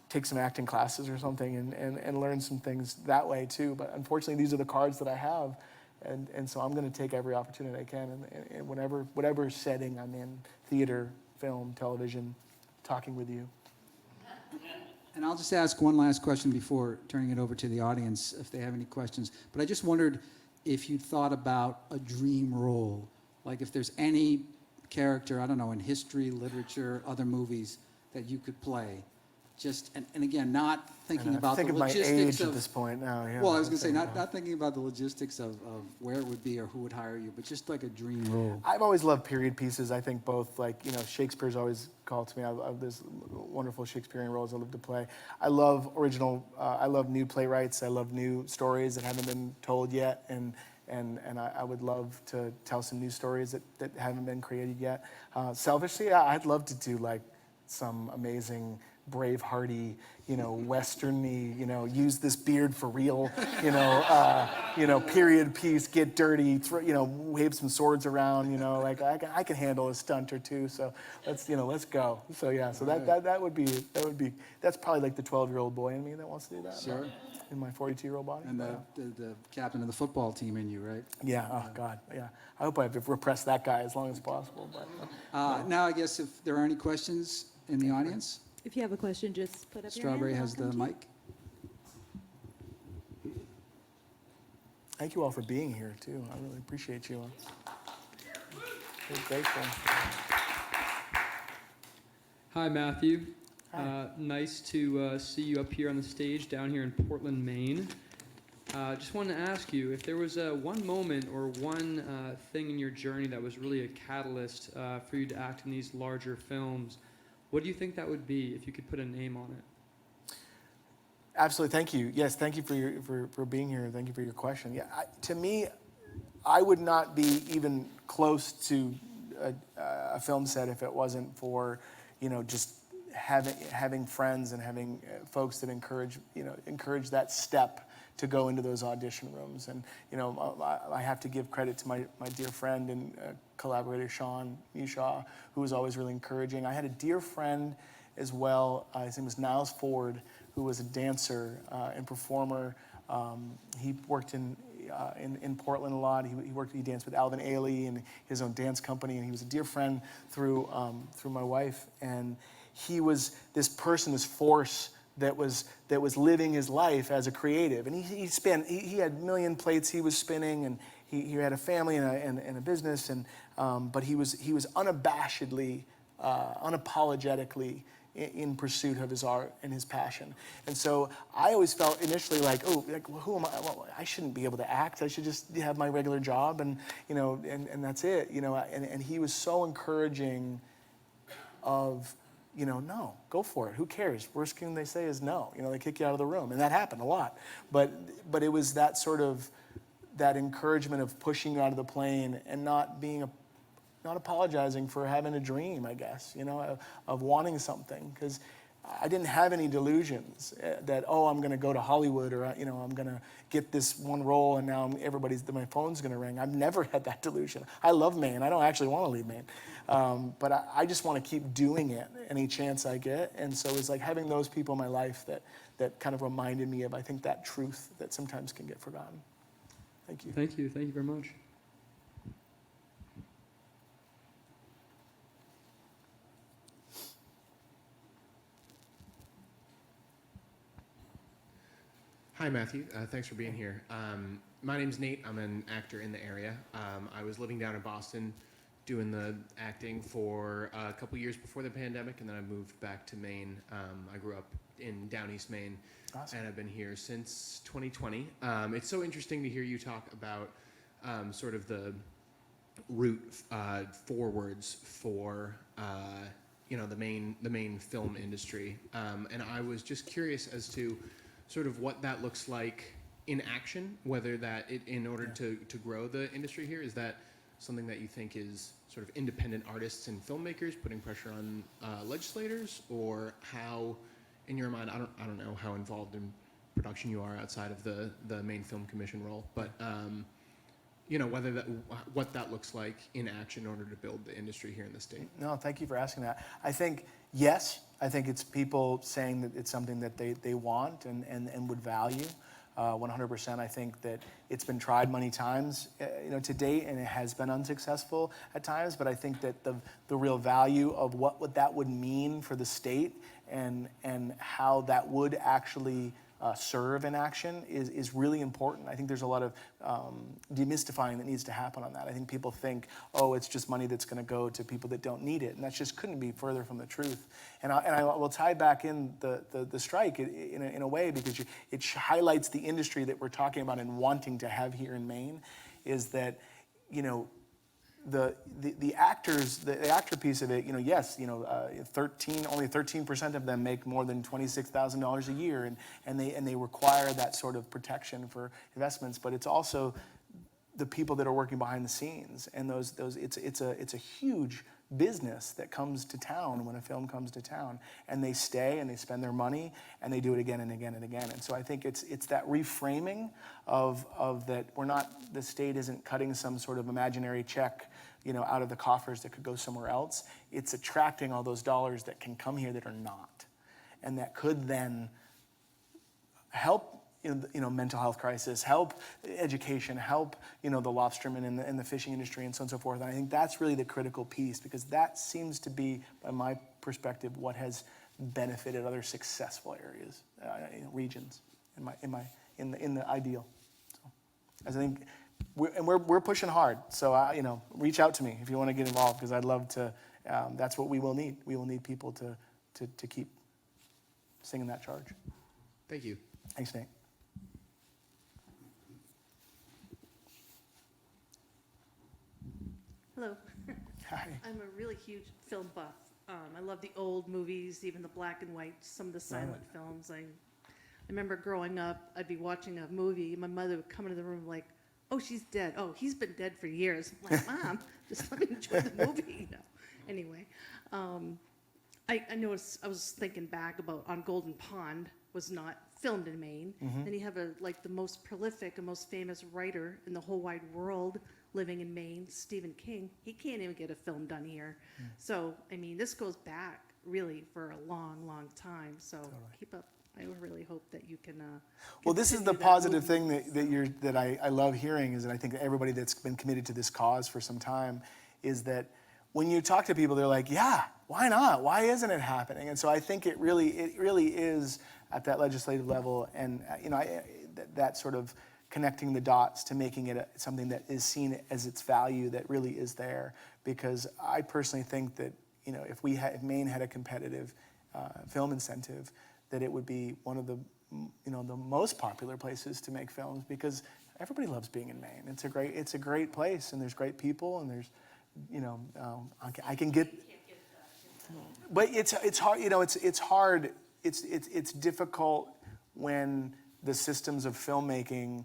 Speaker 1: take some acting classes or something and learn some things that way too. But unfortunately, these are the cards that I have. And so I'm going to take every opportunity I can, and whatever setting I'm in, theater, film, television, talking with you.
Speaker 2: And I'll just ask one last question before turning it over to the audience if they have any questions. But I just wondered if you'd thought about a dream role, like if there's any character, I don't know, in history, literature, other movies that you could play. Just, and again, not thinking about the logistics
Speaker 1: my age
Speaker 2: of,
Speaker 1: at this point now. Yeah,
Speaker 2: well, I was going to say, not thinking about the logistics of where it would be or who would hire you, but just like a dream role.
Speaker 1: I've always loved period pieces. I think both, like, you know, Shakespeare's always called to me. I have this wonderful Shakespearean roles I love to play. I love I love new playwrights. I love new stories that haven't been told yet, and I would love to tell some new stories that haven't been created yet. Selfishly, I'd love to do like some amazing brave-hearty, you know, western-y, you know, use this beard for real, you know, period piece, get dirty, wave some swords around, you know, like I can handle a stunt or two, so let's go. So yeah, so that would be that's probably like the 12-year-old boy in me that wants to do that.
Speaker 2: Sure.
Speaker 1: In my 42-year-old body.
Speaker 2: And the captain of the football team in you, right?
Speaker 1: Yeah. Oh God. Yeah. I hope I've repressed that guy as long as possible. But
Speaker 2: now I guess if there are any questions in the audience.
Speaker 4: If you have a question, just put up
Speaker 2: Strawberry
Speaker 4: your hand.
Speaker 2: has the mic.
Speaker 1: Thank you all for being here too. I really appreciate you. We're grateful.
Speaker 5: Hi, Matthew.
Speaker 1: Hi.
Speaker 5: Nice to see you up here on the stage down here in Portland, Maine. Just wanted to ask you if there was one moment or one thing in your journey that was really a catalyst for you to act in these larger films. What do you think that would be if you could put a name on it?
Speaker 1: Absolutely. Thank you. Yes. Thank you for being here. Thank you for your question. Yeah. To me, I would not be even close to a film set if it wasn't for, you know, just having friends and having folks that encourage that step to go into those audition rooms. And, you know, I have to give credit to my dear friend and collaborator, Sean Mushaw, who was always really encouraging. I had a dear friend as well, his name was Niles Ford, who was a dancer and performer. He worked in Portland a lot. He danced with Alvin Ailey and his own dance company, and he was a dear friend through my wife. And he was this person, this force that was living his life as a creative. And he had a million plates he was spinning, and he had a family and a business, but he was unabashedly, unapologetically in pursuit of his art and his passion. And so I always felt initially like, who am I? Well, I shouldn't be able to act. I should just have my regular job, and that's it. And he was so encouraging of, no, go for it. Who cares? Worst thing they say is no. They kick you out of the room, and that happened a lot. But it was that sort of that encouragement of pushing you out of the plane and not apologizing for having a dream, I guess, of wanting something. Because I didn't have any delusions that, I'm going to go to Hollywood, or, I'm going to get this one role and now my phone's going to ring. I've never had that delusion. I love Maine. I don't actually want to leave Maine. But I just want to keep doing it any chance I get. And so it's like having those people in my life that kind of reminded me of, I think, that truth that sometimes can get forgotten. Thank you.
Speaker 5: Thank you. Thank you very much.
Speaker 6: Hi, Matthew. Thanks for being here. My name's Nate. I'm an actor in the area. I was living down in Boston doing the acting for a couple years before the pandemic, and then I moved back to Maine. I grew up in Downeast, Maine,
Speaker 1: Awesome.
Speaker 6: and I've been here since 2020. It's so interesting to hear you talk about sort of the route forwards for the Maine film industry, and I was just curious as to sort of what that looks like in action. Whether that in order to grow the industry here, is that something that you think is sort of independent artists and filmmakers putting pressure on legislators, or how, in your mind, I don't know how involved in production you are outside of the Maine Film Commission role, but whether what that looks like in action in order to build the industry here in the state.
Speaker 1: No, thank you for asking that. I think, yes, I think it's people saying that it's something that they want and would value. 100%. I think that it's been tried many times, to date, and it has been unsuccessful at times. But I think that the real value of what that would mean for the state and how that would actually serve in action is really important. I think there's a lot of demystifying that needs to happen on that. I think people think, oh, it's just money that's going to go to people that don't need it, and that just couldn't be further from the truth. And I will tie back in the strike in a way, because it highlights the industry that we're talking about and wanting to have here in Maine, is that, the actor piece of it, yes, only 13% of them make more than $26,000 a year, and they require that sort of protection for investments. But it's also the people that are working behind the scenes, and it's a huge business that comes to town when a film comes to town, and they stay and they spend their money and they do it again and again and again. And so I think it's that reframing of that the state isn't cutting some sort of imaginary check, out of the coffers that could go somewhere else. It's attracting all those dollars that can come here that are not, and that could then help mental health crisis, help education, help the lobstermen and the fishing industry, and so on and so forth. And I think that's really the critical piece, because that seems to be, by my perspective, what has benefited other successful areas, regions, in the ideal. So, as I think, we're pushing hard. So reach out to me if you want to get involved, because I'd love to. That's what we will need. We will need people to keep singing that charge.
Speaker 6: Thank you.
Speaker 1: Thanks, Nate.
Speaker 7: Hello.
Speaker 1: Hi.
Speaker 7: I'm a really huge film buff. I love the old movies, even the black and white, some of the silent films. I remember growing up, I'd be watching a movie, and my mother would come into the room like, oh, she's dead. Oh, he's been dead for years. I'm like, Mom, just let me enjoy the movie. Anyway, I noticed, I was thinking back about On Golden Pond was not filmed in Maine.
Speaker 1: Mm-hmm.
Speaker 7: Then you have the most prolific and most famous writer in the whole wide world living in Maine, Stephen King. He can't even get a film done here. So, this goes back really for a long, long time. So keep up. I really hope that you can.
Speaker 1: Well, this is the positive thing that I love hearing, is that I think that everybody that's been committed to this cause for some time is that when you talk to people, they're like, yeah, why not? Why isn't it happening? And so I think it really is at that legislative level, and that sort of connecting the dots to making it something that is seen as its value, that really is there. Because I personally think that if Maine had a competitive film incentive, that it would be one of the the most popular places to make films, because everybody loves being in Maine. It's a great place, and there's great people, and there's I can get, but it's hard. It's hard. It's difficult when the systems of filmmaking,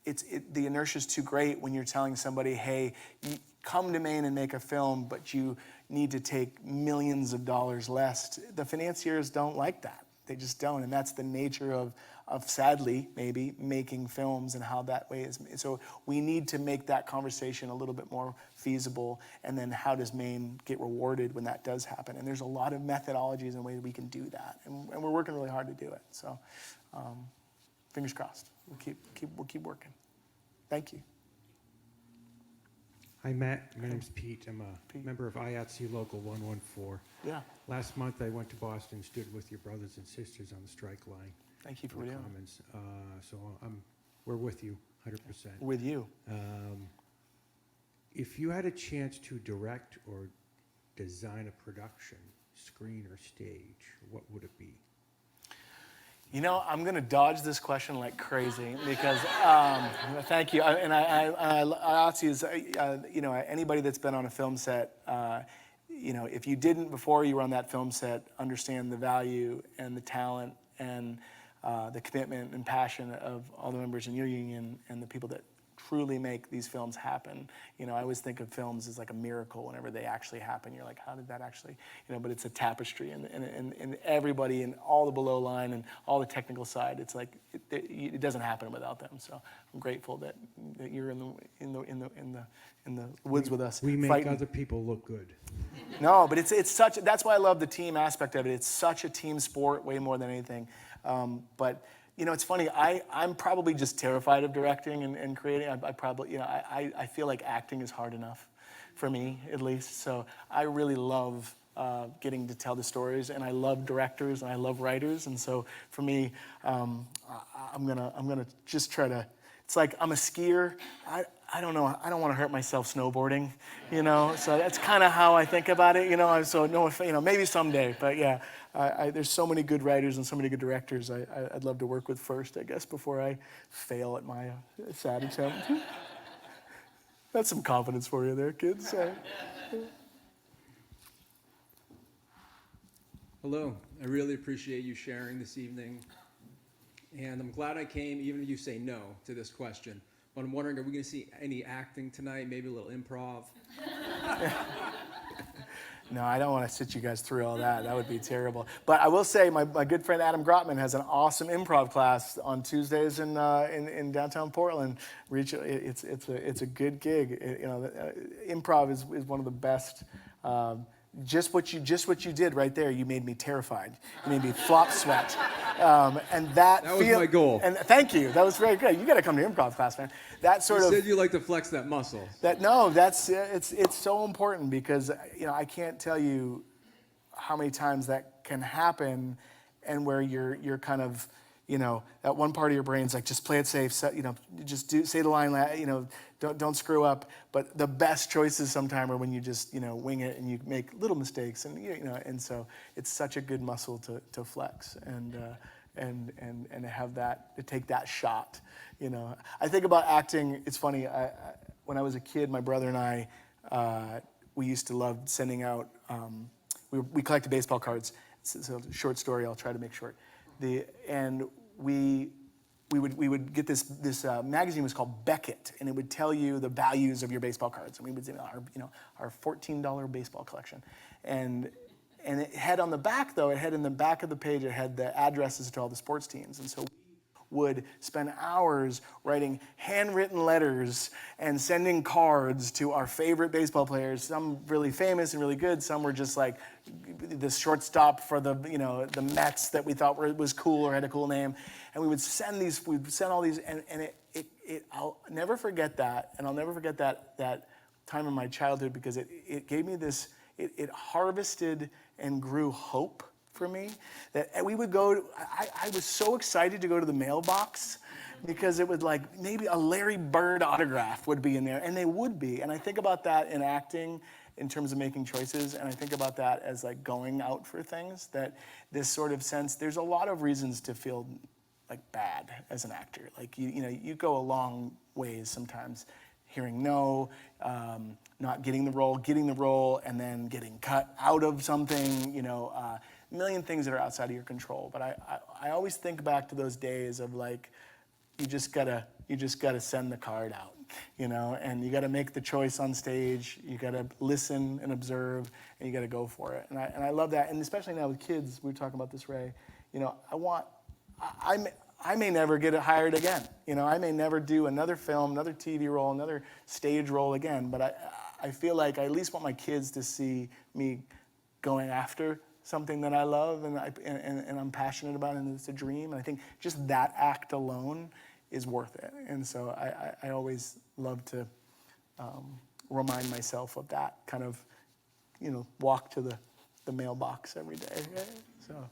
Speaker 1: the inertia is too great when you're telling somebody, hey, come to Maine and make a film, but you need to take millions of dollars less. The financiers don't like that. They just don't, and that's the nature of sadly, maybe, making films and how that way is. So we need to make that conversation a little bit more feasible, and then how does Maine get rewarded when that does happen? And there's a lot of methodologies and ways we can do that, and we're working really hard to do it. So fingers crossed. We'll keep working. Thank you.
Speaker 8: Hi, Matt. My name's Pete. I'm a member of IATSE Local 114.
Speaker 1: Yeah.
Speaker 8: Last month, I went to Boston, stood with your brothers and sisters on the strike line.
Speaker 1: Thank you for
Speaker 8: in the
Speaker 1: doing it.
Speaker 8: Commons. So we're with you, 100%.
Speaker 1: With you.
Speaker 8: If you had a chance to direct or design a production, screen or stage, what would it be?
Speaker 1: You know, I'm going to dodge this question like crazy because, thank you. You know, anybody that's been on a film set, you know, if you didn't before you were on that film set understand the value and the talent and the commitment and passion of all the members in your union and the people that truly make these films happen. You know, I always think of films as like a miracle whenever they actually happen. You're like, how did that actually, you know, but it's a tapestry and everybody and all the below line and all the technical side, it's like, it doesn't happen without them. So I'm grateful that you're in the woods with us.
Speaker 8: We make
Speaker 1: fighting.
Speaker 8: other people look good.
Speaker 1: No, but it's such, that's why I love the team aspect of it. It's such a team sport, way more than anything. But you know, it's funny, I'm probably just terrified of directing and creating. I probably, you know, I feel like acting is hard enough for me, at least. So I really love getting to tell the stories, and I love directors, and I love writers. And so for me, I'm gonna just try to, it's like I'm a skier. I don't know, I don't want to hurt myself snowboarding, you know, so that's kind of how I think about it, you know, so no, you know, maybe someday, but yeah, there's so many good writers and so many good directors I'd love to work with first, I guess, before I fail at my sad attempt. That's some confidence for you there, kids.
Speaker 9: Hello, I really appreciate you sharing this evening, and I'm glad I came, even if you say no to this question. But I'm wondering, are we going to see any acting tonight? Maybe a little improv?
Speaker 1: No, I don't want to sit you guys through all that. That would be terrible. But I will say, my good friend Adam Grotman has an awesome improv class on Tuesdays in downtown Portland. It's a good gig. You know, improv is one of the best. Just what you did right there, you made me terrified. You made me flop sweat. And that
Speaker 9: was my goal.
Speaker 1: And thank you. That was very good. You got to come to improv class, man. That sort
Speaker 9: You
Speaker 1: of.
Speaker 9: said you like to flex that muscle.
Speaker 1: It's so important because, you know, I can't tell you how many times that can happen, and where you're kind of, you know, that one part of your brain's like, just play it safe, you know, just say the line, you know, don't screw up. But the best choices sometimes are when you just, you know, wing it and you make little mistakes, and you know, and so it's such a good muscle to flex and to have that, to take that shot. You know, I think about acting. It's funny. When I was a kid, my brother and I, we used to love sending out. We collected baseball cards. It's a short story. I'll try to make short. We would get this magazine was called Beckett, and it would tell you the values of your baseball cards. And we would say our $14 baseball collection, and it had on the back though, it had in the back of the page, it had the addresses to all the sports teams, and so we would spend hours writing handwritten letters and sending cards to our favorite baseball players. Some really famous and really good. Some were just like the shortstop for the Mets that we thought was cool or had a cool name. And we would send all these, and I'll never forget that, and I'll never forget that time in my childhood, because it gave me this, it harvested and grew hope for me, that we would go, I was so excited to go to the mailbox, because it would, like, maybe a Larry Bird autograph would be in there, and they would be. And I think about that in acting in terms of making choices, and I think about that as like going out for things, that this sort of sense, there's a lot of reasons to feel like bad as an actor. Like, you know, you go a long ways sometimes hearing no, not getting the role, and then getting cut out of something, you know, a million things that are outside of your control. But I always think back to those days of, like, you just gotta send the card out, you know, and you gotta make the choice on stage. You gotta listen and observe, and you gotta go for it. And I love that, and especially now with kids, we were talking about this, Ray. You know, I may never get hired again. You know, I may never do another film, another TV role, another stage role again. But I feel like I at least want my kids to see me going after something that I love and I'm passionate about, and it's a dream. And I think just that act alone is worth it. And so I always love to remind myself of that kind of, you know, walk to the mailbox every day. So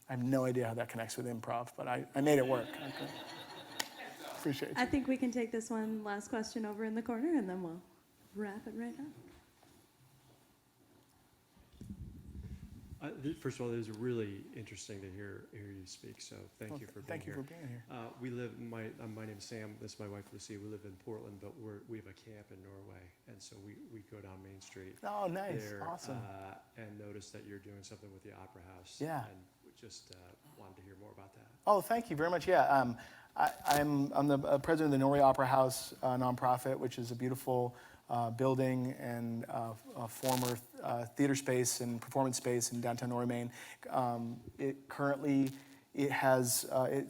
Speaker 1: I have no idea how that connects with improv, but I made it work. Okay. Appreciate you.
Speaker 4: I think we can take this one last question over in the corner, and then we'll wrap it right up.
Speaker 10: First of all, it was really interesting to hear you speak, so thank you for being
Speaker 1: Thank you
Speaker 10: here.
Speaker 1: for being here.
Speaker 10: We live, my name's Sam, this is my wife Lucy, we live in Portland, but we have a camp in Norway, and so we go down Main Street
Speaker 1: Oh, nice.
Speaker 10: there,
Speaker 1: Awesome.
Speaker 10: and noticed that you're doing something with the Opera House.
Speaker 1: Yeah.
Speaker 10: And we just wanted to hear more about that.
Speaker 1: Oh, thank you very much. Yeah, I'm the president of the Norway Opera House nonprofit, which is a beautiful building and a former theater space and performance space in downtown Norway, Maine. It's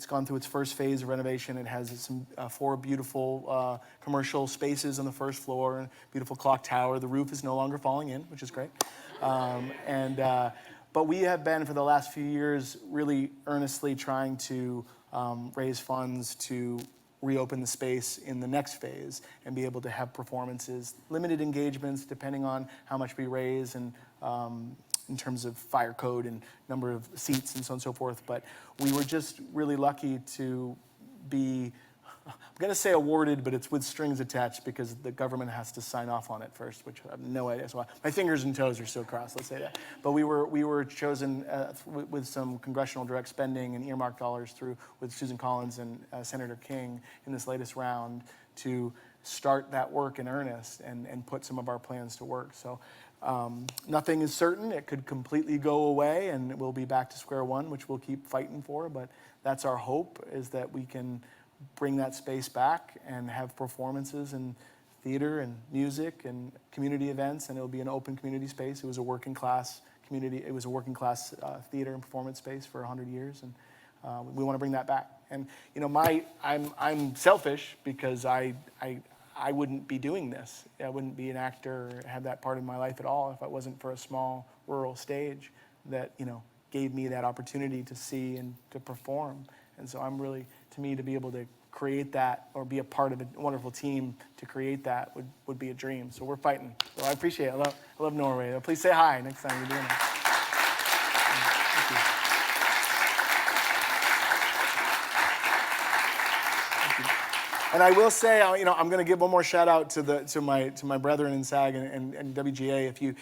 Speaker 1: gone through its first phase of renovation. It has some 4 beautiful commercial spaces on the first floor, and beautiful clock tower. The roof is no longer falling in, which is great. But we have been, for the last few years, really earnestly trying to raise funds to reopen the space in the next phase and be able to have performances, limited engagements depending on how much we raise and in terms of fire code and number of seats and so on and so forth. But we were just really lucky to be, I'm going to say awarded, but it's with strings attached because the government has to sign off on it first, which I have no idea. So my fingers and toes are still crossed, let's say that. But we were chosen with some congressional direct spending and earmark dollars with Susan Collins and Senator King in this latest round to start that work in earnest and put some of our plans to work. So nothing is certain. It could completely go away and we'll be back to square one, which we'll keep fighting for. But that's our hope, is that we can bring that space back and have performances and theater and music and community events, and it'll be an open community space. It was a working class community. It was a working class theater and performance space for 100 years, and we want to bring that back. And you know, I'm selfish because I wouldn't be doing this. I wouldn't be an actor or have that part of my life at all if it wasn't for a small rural stage that, you know, gave me that opportunity to see and to perform. And so I'm really, to me, to be able to create that or be a part of a wonderful team to create that would be a dream. So we're fighting. So I appreciate it. I love Norway. Please say hi next time you're doing it. Thank you. And I will say, you know, I'm going to give one more shout out to my brethren in SAG and WGA. If you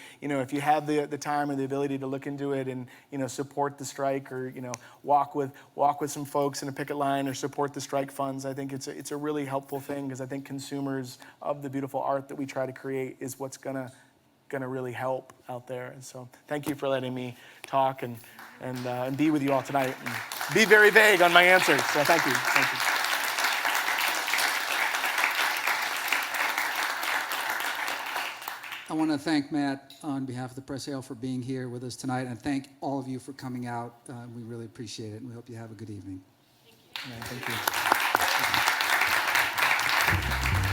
Speaker 1: have the time and the ability to look into it and, you know, support the strike, or, you know, walk with some folks in a picket line, or support the strike funds, I think it's a really helpful thing, because I think consumers of the beautiful art that we try to create is what's gonna really help out there. And so thank you for letting me talk and be with you all tonight and be very vague on my answers. So thank you. Thank you.
Speaker 3: I want to thank Matt on behalf of the Press Ale for being here with us tonight, and thank all of you for coming out. We really appreciate it, and we hope you have a good evening.
Speaker 1: Thank you.